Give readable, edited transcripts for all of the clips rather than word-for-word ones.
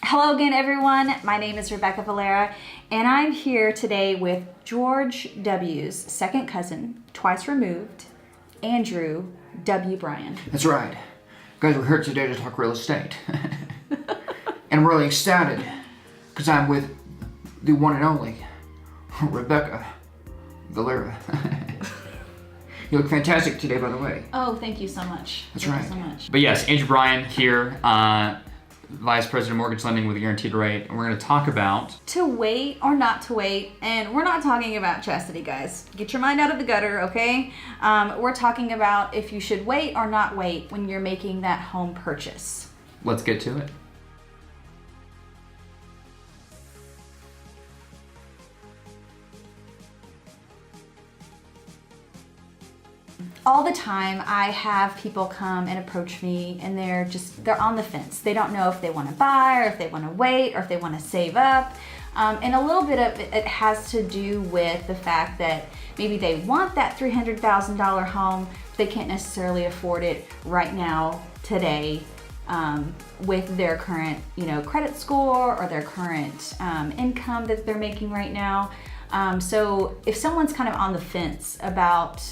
Hello again, everyone. My name is Valera, and I'm here today with George W.'s second cousin, twice removed, Andrew W. Bryan. That's right. Guys, we're here today to talk real estate. And I'm really excited because I'm with the one and only Rebecca Valera. You look fantastic today, by the way. Oh, thank you so much. That's thank right. You so much. But yes, Andrew Bryan here, Vice President of Mortgage Lending with a Guaranteed Rate, and we're going to talk about to wait or not to wait, and we're not talking about chastity, guys. Get your mind out of the gutter, okay? We're talking about if you should wait or not wait when you're making that home purchase. Let's get to it. All the time I have people come and approach me and they're on the fence. They don't know if they want to buy or if they want to wait or if they want to save up. And a little bit of it has to do with the fact that maybe they want that $300,000 home, but they can't necessarily afford it right now, today, with their current, credit score or their current income that they're making right now. So if someone's kind of on the fence about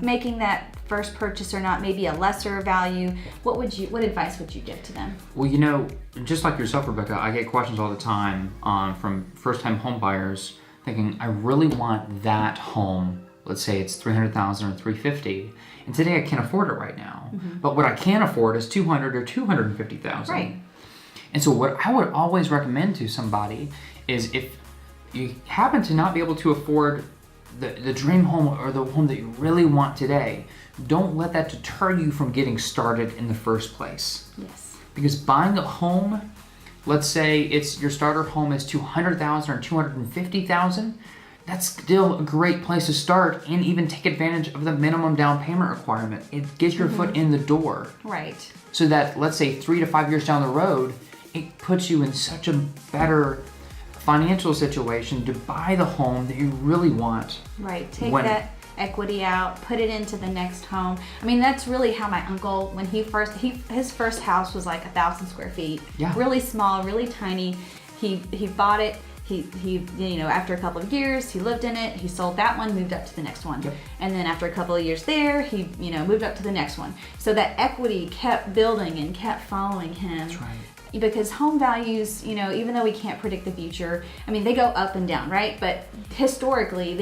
making that first purchase or not, maybe a lesser value, what advice would you give to them? Well, just like yourself, Rebecca, I get questions all the time from first-time home buyers thinking, I really want that home. Let's say it's $300,000 or $350,000, and today I can't afford it right now. Mm-hmm. But what I can afford is $200,000 or $250,000. Right. And so what I would always recommend to somebody is if you happen to not be able to afford the dream home or the home that you really want today, don't let that deter you from getting started in the first place. Yes. Because buying a home, let's say your starter home is $200,000 or $250,000, that's still a great place to start and even take advantage of the minimum down payment requirement. It gets your foot in the door. Right. So that, let's say 3 to 5 years down the road, it puts you in such a better financial situation to buy the home that you really want. Right. Take that equity out, put it into the next home. I mean, that's really how my uncle, when his first house was like 1,000 square feet. Yeah. Really small, really tiny. He bought it. He after a couple of years, he lived in it. He sold that one, moved up to the next one. Yep. And then after a couple of years there, he, moved up to the next one. So that equity kept building and kept following him. That's right. Because home values, even though we can't predict the future, I mean, they go up and down, right? But historically,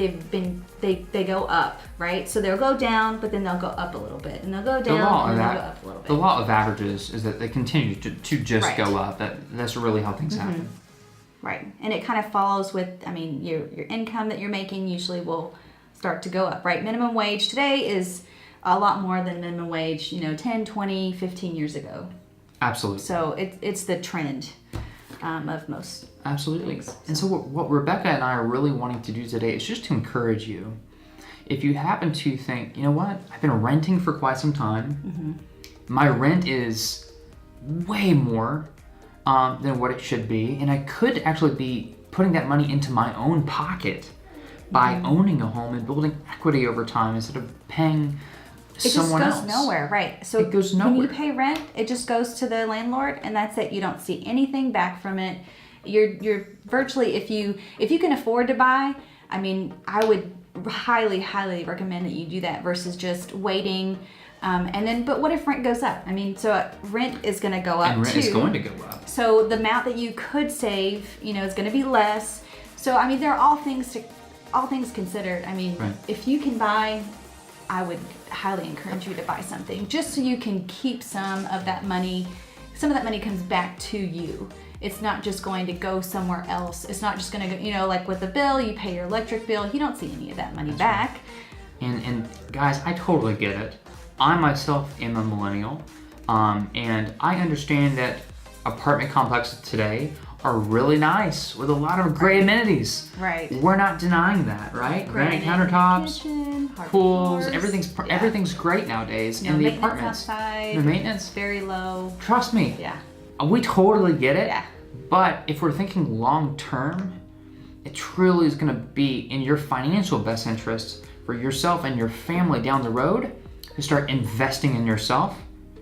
they go up, right? So they'll go down, but then they'll go up a little bit, and they'll go down, and they'll go up a little bit. The law of averages is that they continue to just right. go up. That's really how things happen. Right, and it kind of follows with, your income that you're making usually will start to go up, right? Minimum wage today is a lot more than minimum wage, 10, 20, 15 years ago. Absolutely. So it's the trend of most Absolutely. things. And so what Rebecca and I are really wanting to do today is just to encourage you. If you happen to think, you know what, I've been renting for quite some time. Mm-hmm. My rent is way more than what it should be, and I could actually be putting that money into my own pocket by owning a home and building equity over time instead of paying someone else. It just goes nowhere, right? So it goes nowhere. When you pay rent, it just goes to the landlord, and that's it. You don't see anything back from it. You're virtually, if you can afford to buy, I would highly, highly recommend that you do that versus just waiting. But what if rent goes up? So rent is going to go up too. And rent is going to go up. So the amount that you could save, is going to be less. So there are all things considered. Right. If you can buy, I would highly encourage you to buy something just so you can keep some of that money. Some of that money comes back to you. It's not just going to go somewhere else. It's not just going to go, like with the bill, you pay your electric bill, you don't see any of that money back. Right. And guys, I totally get it. I myself am a millennial, and I understand that apartment complexes today are really nice with a lot of great amenities. Right. We're not denying that, right? Granite countertops, kitchen, pools, floors. everything's great nowadays No in the maintenance apartments. outside. No maintenance. Very low. Trust me. Yeah. We totally get it. Yeah. But if we're thinking long term, it truly is going to be in your financial best interest for yourself and your family down the road to start investing in yourself.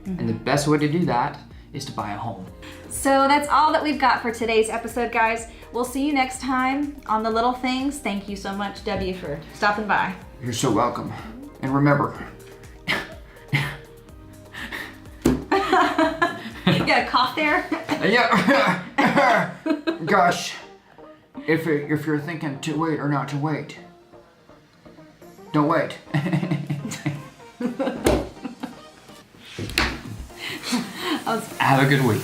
Mm-hmm. And the best way to do that is to buy a home. So that's all that we've got for today's episode, guys. We'll see you next time on The Little Things. Thank you so much, W, for stopping by. You're so welcome. And remember, You got a cough there? yeah, gosh, if you're thinking to wait or not to wait, don't wait. Have a good week.